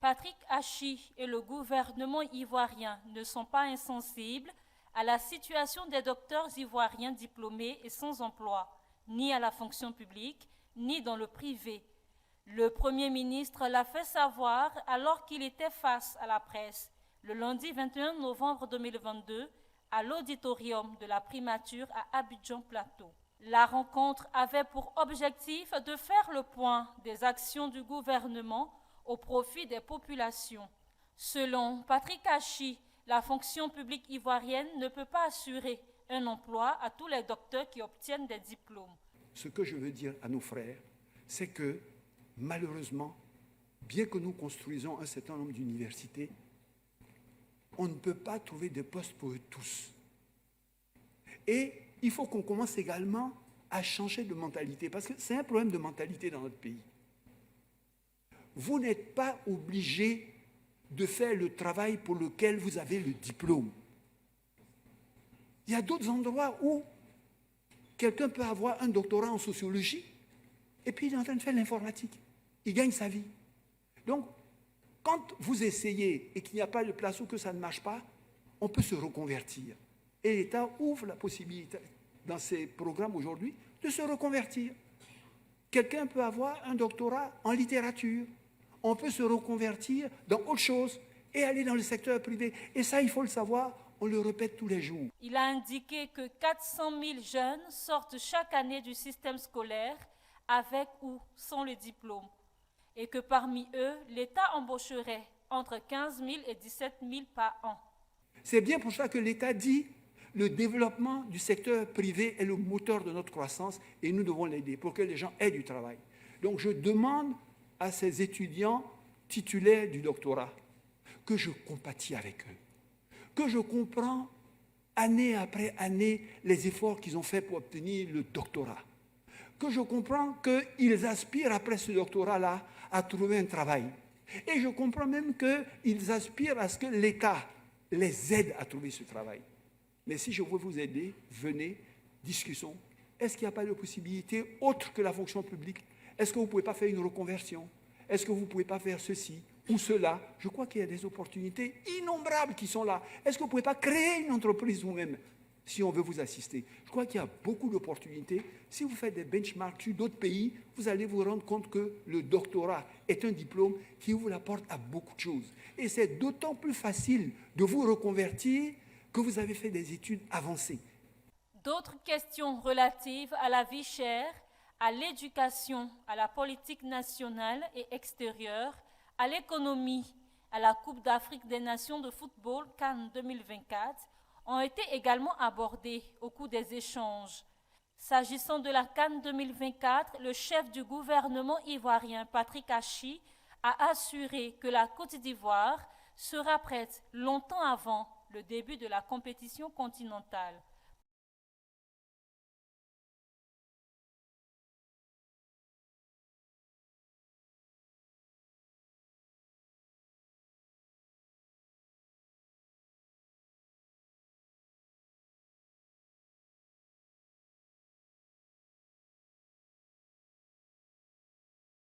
Patrick Hachi et le gouvernement ivoirien ne sont pas insensibles à la situation des docteurs ivoiriens diplômés et sans emploi, ni à la fonction publique, ni dans le privé. Le Premier ministre l'a fait savoir alors qu'il était face à la presse, le lundi 21 novembre 2022, à l'auditorium de la primature à Abidjan Plateau. La rencontre avait pour objectif de faire le point des actions du gouvernement au profit des populations. Selon Patrick Hachi, la fonction publique ivoirienne ne peut pas assurer un emploi à tous les docteurs qui obtiennent des diplômes. Ce que je veux dire à nos frères, c'est que malheureusement, bien que nous construisons un certain nombre d'universités, on ne peut pas trouver de postes pour eux tous. Et il faut qu'on commence également à changer de mentalité, parce que c'est un problème de mentalité dans notre pays. Vous n'êtes pas obligé de faire le travail pour lequel vous avez le diplôme. Il y a d'autres endroits où quelqu'un peut avoir un doctorat en sociologie et puis il est en train de faire l'informatique. Il gagne sa vie. Donc, quand vous essayez et qu'il n'y a pas de place ou que ça ne marche pas, on peut se reconvertir. Et l'État ouvre la possibilité, dans ses programmes aujourd'hui, de se reconvertir. Quelqu'un peut avoir un doctorat en littérature. On peut se reconvertir dans autre chose et aller dans le secteur privé. Et ça, il faut le savoir, on le répète tous les jours. Il a indiqué que 400 000 jeunes sortent chaque année du système scolaire avec ou sans le diplôme et que parmi eux, l'État embaucherait entre 15 000 et 17 000 par an. C'est bien pour ça que l'État dit le développement du secteur privé est le moteur de notre croissance et nous devons l'aider pour que les gens aient du travail. Donc je demande à ces étudiants titulaires du doctorat que je compatis avec eux, que je comprends année après année les efforts qu'ils ont faits pour obtenir le doctorat, que je comprends qu'ils aspirent après ce doctorat-là à trouver un travail. Et je comprends même qu'ils aspirent à ce que l'État les aide à trouver ce travail. Mais si je veux vous aider, venez, discutons. Est-ce qu'il n'y a pas de possibilité autre que la fonction publique? Est-ce que vous ne pouvez pas faire une reconversion? Est-ce que vous ne pouvez pas faire ceci ou cela? Je crois qu'il y a des opportunités innombrables qui sont là. Est-ce que vous ne pouvez pas créer une entreprise vous-même si on veut vous assister? Je crois qu'il y a beaucoup d'opportunités. Si vous faites des benchmarks sur d'autres pays, vous allez vous rendre compte que le doctorat est un diplôme qui ouvre la porte à beaucoup de choses. Et c'est d'autant plus facile de vous reconvertir que vous avez fait des études avancées. D'autres questions relatives à la vie chère, à l'éducation, à la politique nationale et extérieure, à l'économie, à la Coupe d'Afrique des Nations de football CAN 2024 ont été également abordées au cours des échanges. S'agissant de la CAN 2024, le chef du gouvernement ivoirien, Patrick Hachi, a assuré que la Côte d'Ivoire sera prête longtemps avant le début de la compétition continentale.